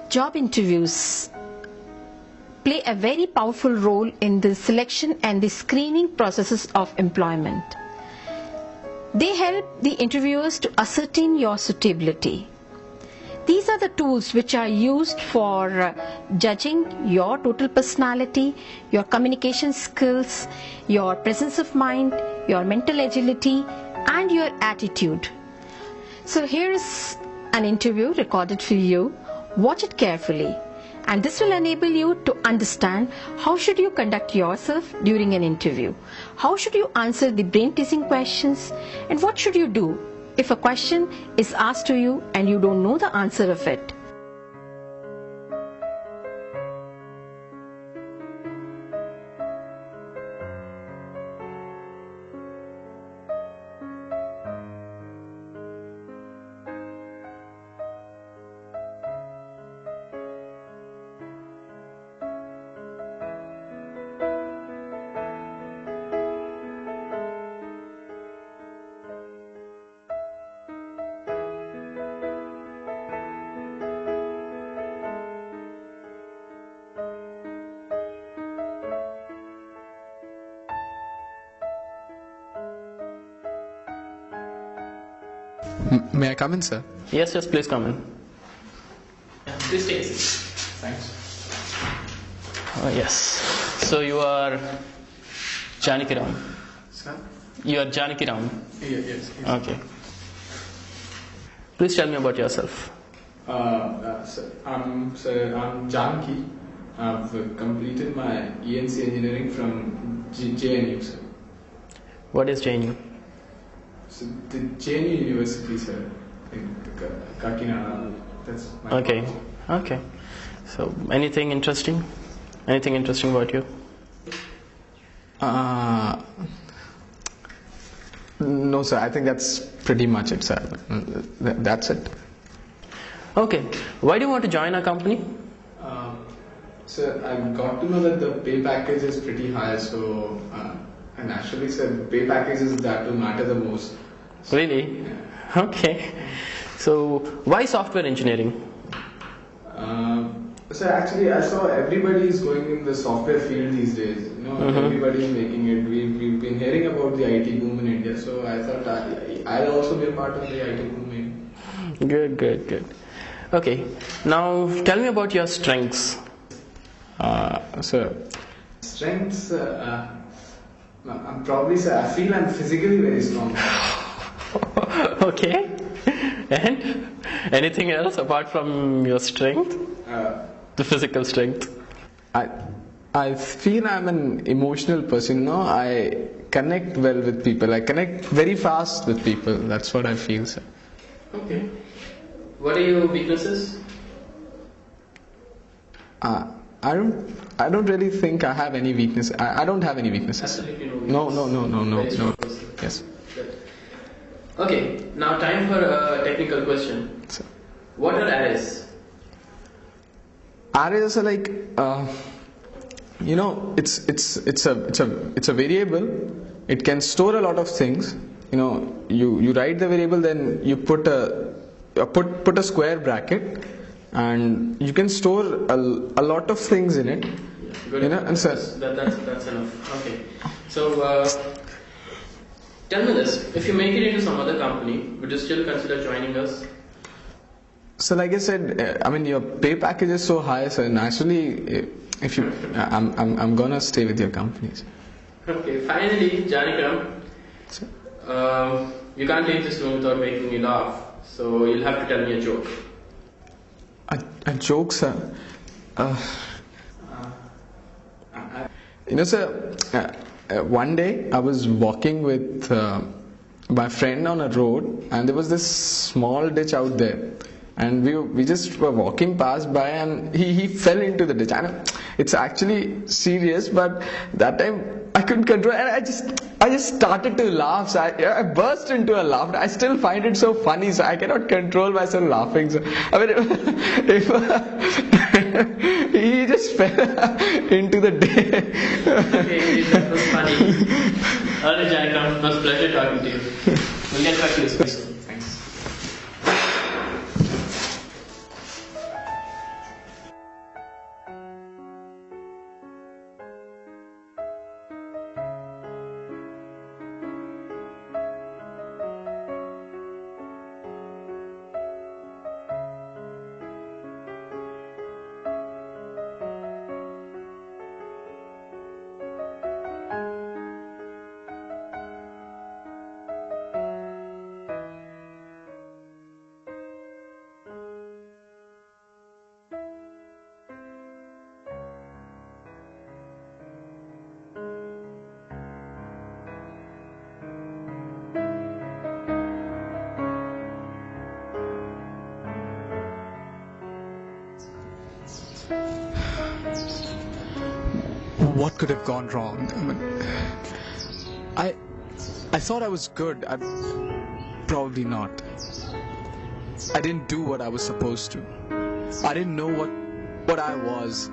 Job interviews play a very powerful role in the selection and the screening processes of employment. They help the interviewers to ascertain your suitability. These are the tools which are used for judging your total personality, your communication skills, your presence of mind, your mental agility, and your attitude. So here is an interview recorded for you. Watch it carefully, and this will enable you to understand how should you conduct yourself during an interview, how should you answer the brain-teasing questions, and what should you do if a question is asked to you and you don't know the answer of it. May I come in, sir? Yes, please come in. Please take it. Thanks. Yes. So you are Janaki Ram. Sir? You are Janaki Ram. Yes. Okay. Please tell me about yourself. I'm Janaki. I've completed my ENC engineering from JNU, sir. What is JNU? So the JNU University, sir, in Kakinada. That's my Okay. college. Okay. So anything interesting? Anything interesting about you? No, sir. I think that's pretty much it, sir. That's it. Okay. Why do you want to join our company? Sir, I got to know that the pay package is pretty high, so and actually, sir, pay packages that will matter the most. Really? Yeah. Okay. So why software engineering? Sir, actually, I saw everybody is going in the software field these days. You know, everybody is making it. We've been hearing about the IT boom in India, so I thought I'll also be a part of the IT boom. Good. Okay. Now tell me about your strengths. Sir, strengths. I'm probably, sir, I feel I'm physically very strong. Okay. And anything else apart from your strength? The physical strength. I feel I'm an emotional person. No, I connect well with people. I connect very fast with people. That's what I feel, sir. Okay. What are your weaknesses? I don't really think I have any weakness. I don't have any weaknesses. Absolutely No. Very strong person. Yes. Good. Okay. Now time for a technical question. Sir. What are arrays? Arrays are like, it's a variable. It can store a lot of things. You know, you write the variable, then you put a square bracket, and you can store a lot of things in it. Good. You know, and so That's enough. Okay. So tell me this: if you make it into some other company, would you still consider joining us? So, like I said, I mean, your pay package is so high, so naturally, if you, I'm gonna stay with your companies. Okay. Finally, Janikaram, you can't leave this room without making me laugh. So you'll have to tell me a joke. A joke, sir. You know, sir, one day I was walking with my friend on a road, and there was this small ditch out there, and we just were walking past by, and he fell into the ditch. And it's actually serious, but that time I couldn't control, and I just started to laugh. So I burst into a laugh. I still find it so funny, so I cannot control myself laughing. So I mean, he just fell into the ditch. Okay, that was funny. Alright, Janikaram, it was a pleasure talking to you. We'll get back to this question. Thanks. what could have gone wrong? I thought I was good. Probably not. I didn't do what I was supposed to. I didn't know what I was.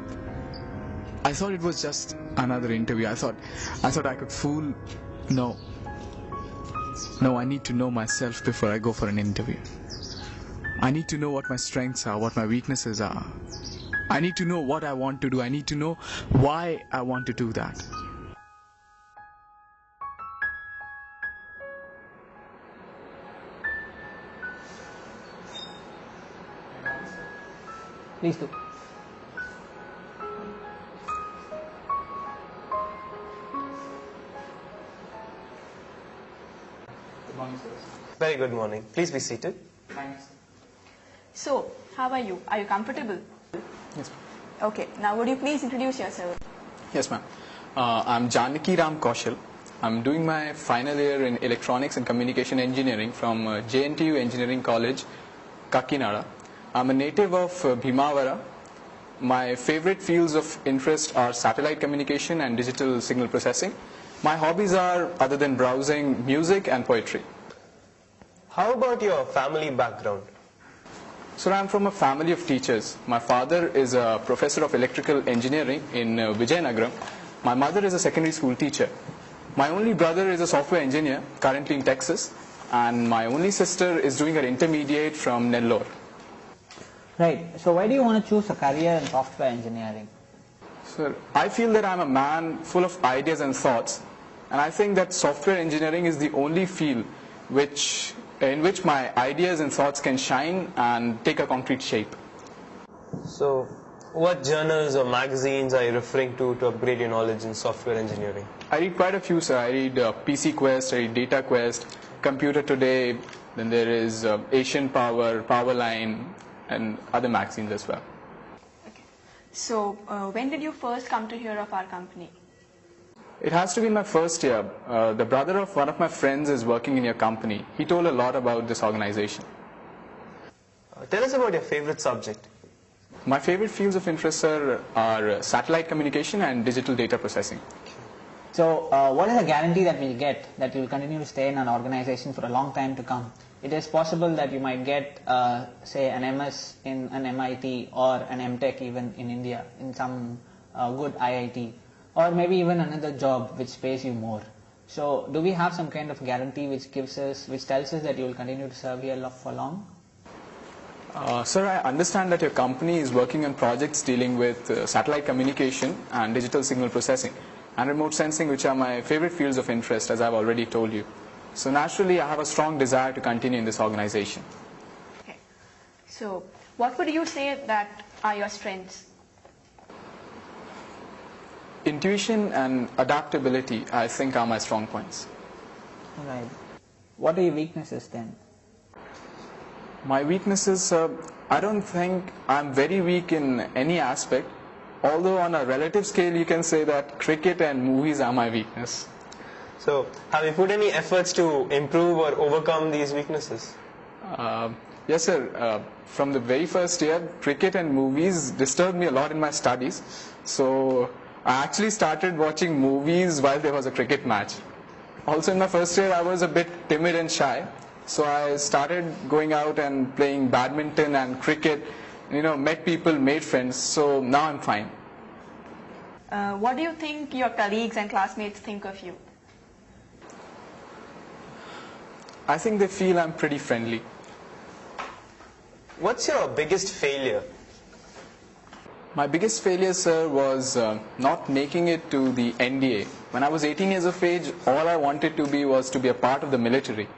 I thought it was just another interview. I thought I could fool. No, I need to know myself before I go for an interview. I need to know what my strengths are, what my weaknesses are. I need to know what I want to do. I need to know why I want to do that. Please do. Good morning, sir. Very good morning. Please be seated. Thanks. So, how are you? Are you comfortable? Yes, ma'am. Okay, now would you please introduce yourself? Yes, ma'am. I'm Janaki Ram Kaushal. I'm doing my final year in Electronics and Communication Engineering from JNTU Engineering College, Kakinada. I'm a native of Bhimavara. My favorite fields of interest are satellite communication and digital signal processing. My hobbies are, other than browsing, music and poetry. How about your family background? So I'm from a family of teachers. My father is a professor of electrical engineering in Vijayanagaram. My mother is a secondary school teacher. My only brother is a software engineer, currently in Texas. And my only sister is doing her intermediate from Nellore. Right. So why do you want to choose a career in software engineering? Sir, I feel that I'm a man full of ideas and thoughts. And I think that software engineering is the only field in which my ideas and thoughts can shine and take a concrete shape. So, what journals or magazines are you referring to upgrade your knowledge in software engineering? I read quite a few, sir. I read PC Quest, I read Data Quest, Computer Today, then there is Asian Power, Powerline, and other magazines as well. Okay. So, when did you first come to hear of our company? It has to be in my first year. The brother of one of my friends is working in your company. He told a lot about this organization. Tell us about your favorite subject. My favorite fields of interest, sir, are satellite communication and digital data processing. So what is the guarantee that we'll get that you'll continue to stay in an organization for a long time to come? It is possible that you might get, say, an MS in an MIT or an MTech even in India, in some good IIT, or maybe even another job which pays you more. So do we have some kind of guarantee which tells us that you will continue to serve here for long? Sir, I understand that your company is working on projects dealing with satellite communication and digital signal processing and remote sensing, which are my favorite fields of interest, as I've already told you. So naturally, I have a strong desire to continue in this organization. Okay. So, what would you say that are your strengths? Intuition and adaptability, I think, are my strong points. Right. What are your weaknesses then? My weaknesses, I don't think I'm very weak in any aspect, although on a relative scale you can say that cricket and movies are my weakness. So, have you put any efforts to improve or overcome these weaknesses? Yes, sir. From the very first year, cricket and movies disturbed me a lot in my studies. So, I actually started watching movies while there was a cricket match. Also, in my first year, I was a bit timid and shy. So, I started going out and playing badminton and cricket. Met people, made friends. So, now I'm fine. What do you think your colleagues and classmates think of you? I think they feel I'm pretty friendly. What's your biggest failure? My biggest failure, sir, was not making it to the NDA. When I was 18 years of age, all I wanted to be was to be a part of the military.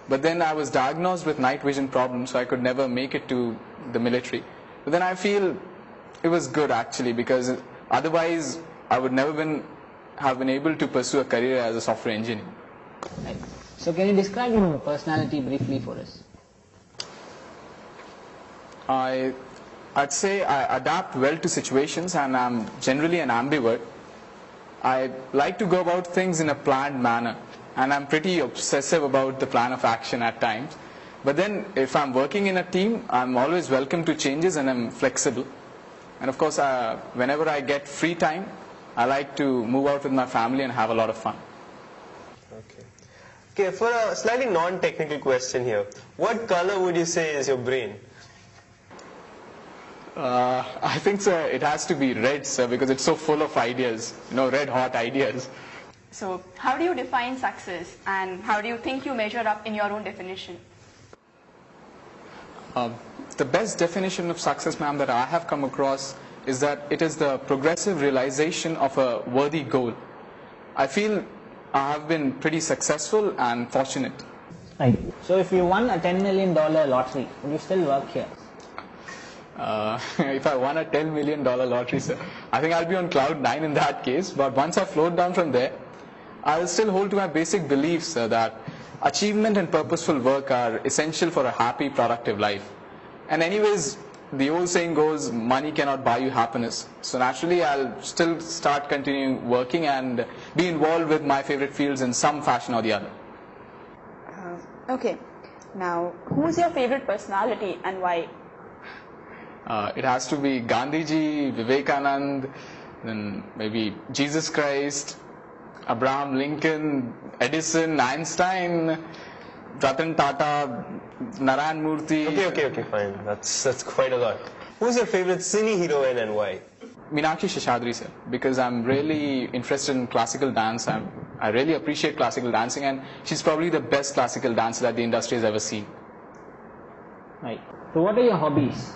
But then I was diagnosed with night vision problems, so I could never make it to the military. But then I feel it was good, actually, because otherwise I would never have been able to pursue a career as a software engineer. Right. So can you describe your personality briefly for us? I'd say I adapt well to situations, and I'm generally an ambivert. I like to go about things in a planned manner, and I'm pretty obsessive about the plan of action at times. But then if I'm working in a team, I'm always welcome to changes and I'm flexible. And of course, whenever I get free time, I like to move out with my family and have a lot of fun. Okay. Okay, for a slightly non-technical question here, what color would you say is your brain? I think, sir, it has to be red, sir, because it's so full of ideas, red hot ideas. So, how do you define success, and how do you think you measure up in your own definition? The best definition of success, ma'am, that I have come across is that it is the progressive realization of a worthy goal. I feel I have been pretty successful and fortunate. Right. So if you won a $10 million lottery, would you still work here? If I won a $10 million lottery, sir, I think I'll be on cloud 9 in that case. But once I float down from there, I'll still hold to my basic beliefs, sir, that achievement and purposeful work are essential for a happy, productive life. And anyways, the old saying goes, money cannot buy you happiness. So naturally, I'll still start continuing working and be involved with my favorite fields in some fashion or the other. Okay. Now, who's your favorite personality and why? It has to be Gandhiji, Vivekanand, then maybe Jesus Christ, Abraham Lincoln, Edison, Einstein, Ratan Tata, Narayan Murthy. Okay, fine. That's quite a lot. Who's your favorite cine heroine and why? Meenakshi Seshadri, sir, because I'm really interested in classical dance. I really appreciate classical dancing, and she's probably the best classical dancer that the industry has ever seen. Right. So what are your hobbies?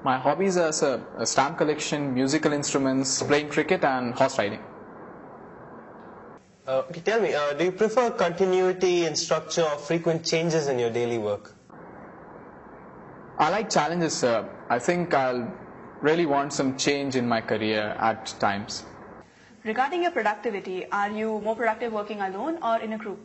My hobbies are, sir, a stamp collection, musical instruments, playing cricket and horse riding. Okay, tell me, do you prefer continuity in structure or frequent changes in your daily work? I like challenges, sir. I think I'll really want some change in my career at times. Regarding your productivity, are you more productive working alone or in a group?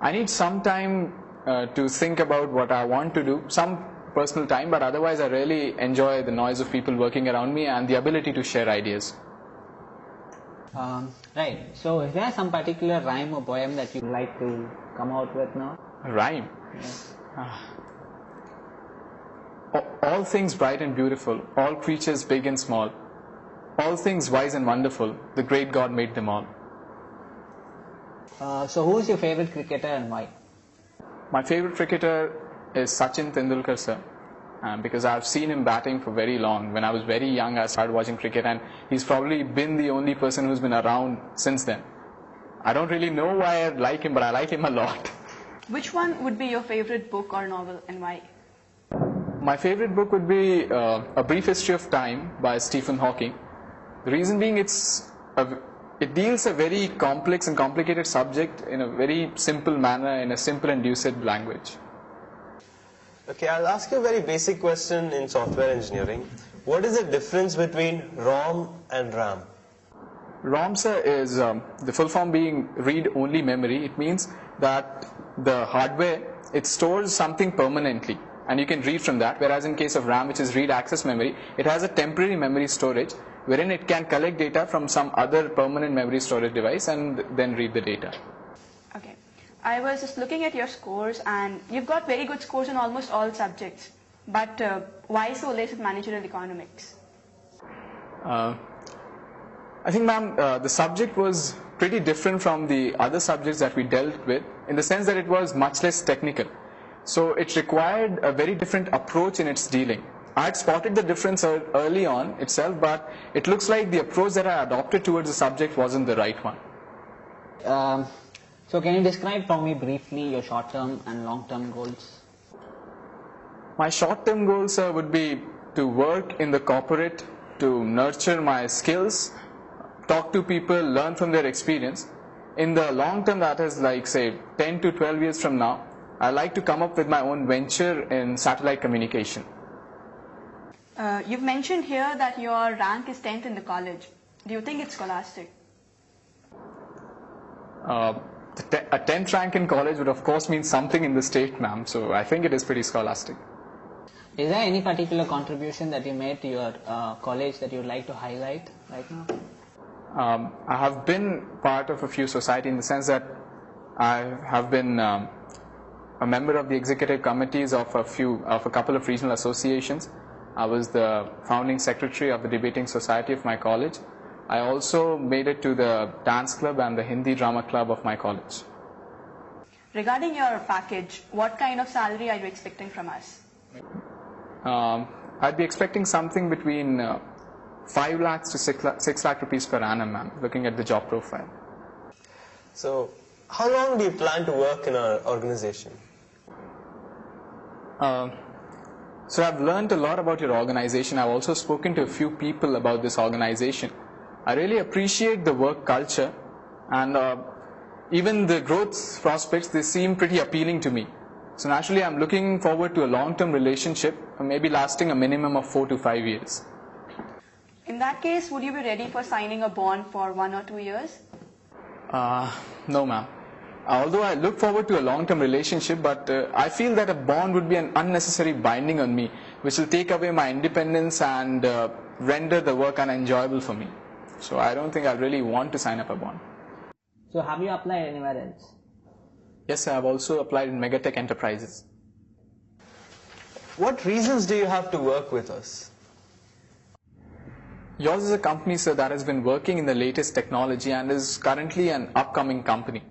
I need some time to think about what I want to do, some personal time, but otherwise I really enjoy the noise of people working around me and the ability to share ideas. Right. So is there some particular rhyme or poem that you'd like to come out with now? A rhyme? Yes. All things bright and beautiful, all creatures big and small, all things wise and wonderful, the great God made them all. So who is your favorite cricketer and why? My favorite cricketer is Sachin Tendulkar, sir, because I've seen him batting for very long. When I was very young, I started watching cricket, and he's probably been the only person who's been around since then. I don't really know why I like him, but I like him a lot. Which one would be your favorite book or novel and why? My favorite book would be A Brief History of Time by Stephen Hawking. The reason being it deals a very complex and complicated subject in a very simple manner, in a simple and lucid language. Okay, I'll ask you a very basic question in software engineering. What is the difference between ROM and RAM? ROM, sir, is the full form being read-only memory. It means that the hardware, it stores something permanently, and you can read from that, whereas in case of RAM, which is read-access memory, it has a temporary memory storage wherein it can collect data from some other permanent memory storage device and then read the data. Okay. I was just looking at your scores, and you've got very good scores in almost all subjects. But why so less in managerial economics? I think, ma'am, the subject was pretty different from the other subjects that we dealt with, in the sense that it was much less technical. So it required a very different approach in its dealing. I had spotted the difference early on itself, but it looks like the approach that I adopted towards the subject wasn't the right one. So can you describe for me briefly your short-term and long-term goals? My short-term goals, sir, would be to work in the corporate, to nurture my skills, talk to people, learn from their experience. In the long term, that is like, say, 10 to 12 years from now, I'd like to come up with my own venture in satellite communication. You've mentioned here that your rank is 10th in the college. Do you think it's scholastic? A 10th rank in college would of course mean something in the state, ma'am, so I think it is pretty scholastic. Is there any particular contribution that you made to your college that you would like to highlight right now? I have been part of a few society in the sense that I have been a member of the executive committees of a couple of regional associations. I was the founding secretary of the debating society of my college. I also made it to the dance club and the Hindi drama club of my college. Regarding your package, what kind of salary are you expecting from us? I'd be expecting something between 5 lakhs to 6 lakh rupees per annum, ma'am, looking at the job profile. So, how long do you plan to work in our organization? So I've learned a lot about your organization. I've also spoken to a few people about this organization. I really appreciate the work culture, and even the growth prospects, they seem pretty appealing to me. So naturally I'm looking forward to a long-term relationship, maybe lasting a minimum of 4 to 5 years. In that case, would you be ready for signing a bond for 1 or 2 years? No, ma'am. Although I look forward to a long-term relationship, but I feel that a bond would be an unnecessary binding on me, which will take away my independence and render the work unenjoyable for me. So I don't think I really want to sign up a bond. So have you applied anywhere else? Yes, sir, I've also applied in Megatech Enterprises. What reasons do you have to work with us? Yours is a company, sir, that has been working in the latest technology and is currently an upcoming company.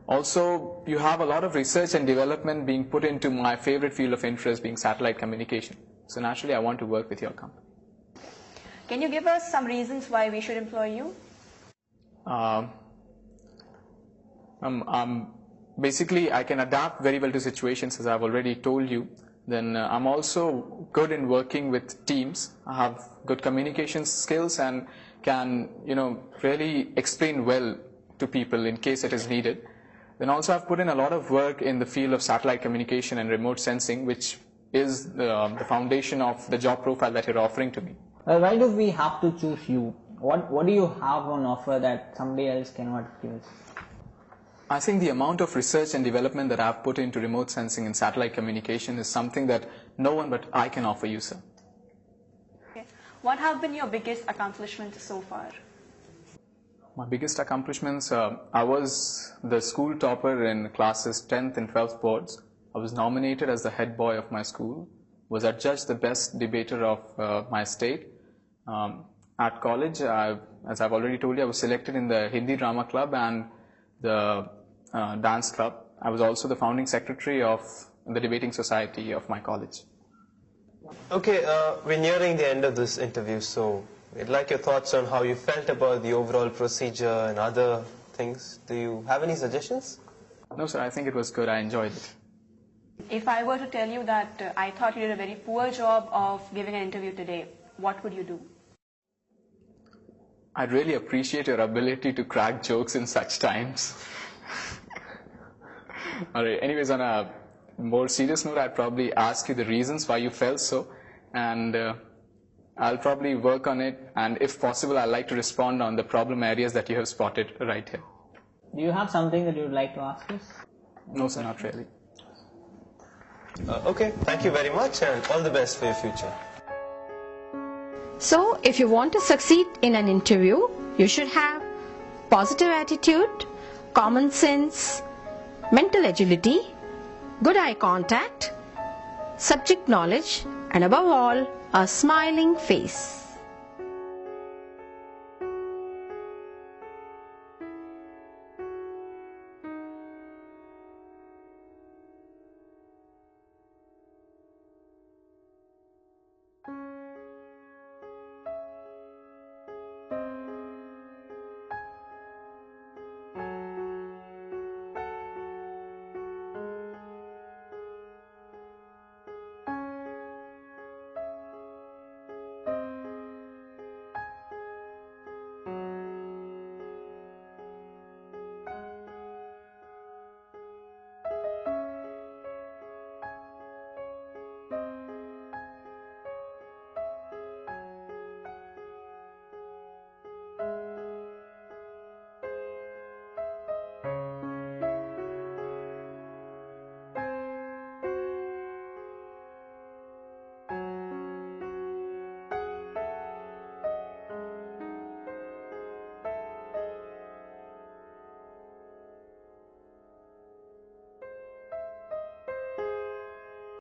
Also, you have a lot of research and development being put into my favorite field of interest, being satellite communication. So naturally, I want to work with your company. Can you give us some reasons why we should employ you? Basically, I can adapt very well to situations, as I've already told you. Then I'm also good in working with teams. I have good communication skills and can, really explain well to people in case it is needed. Then also I've put in a lot of work in the field of satellite communication and remote sensing, which is the foundation of the job profile that you're offering to me. Why do we have to choose you? What do you have on offer that somebody else cannot give us? I think the amount of research and development that I've put into remote sensing and satellite communication is something that no one but I can offer you, sir. Okay. What have been your biggest accomplishments so far? My biggest accomplishments, I was the school topper in classes 10th and 12th boards. I was nominated as the head boy of my school, was adjudged the best debater of my state. At college, as I've already told you, I was selected in the Hindi drama club and the dance club. I was also the founding secretary of the debating society of my college. Okay, we're nearing the end of this interview, so we'd like your thoughts on how you felt about the overall procedure and other things. Do you have any suggestions? No, sir, I think it was good. I enjoyed it. If I were to tell you that I thought you did a very poor job of giving an interview today, what would you do? I'd really appreciate your ability to crack jokes in such times. Alright, anyways, on a more serious note, I'd probably ask you the reasons why you felt so, and I'll probably work on it, and if possible, I'd like to respond on the problem areas that you have spotted right here. Do you have something that you would like to ask us? No, sir, not really. Okay, thank you very much and all the best for your future. So, if you want to succeed in an interview, you should have positive attitude, common sense, mental agility, good eye contact, subject knowledge, and above all, a smiling face.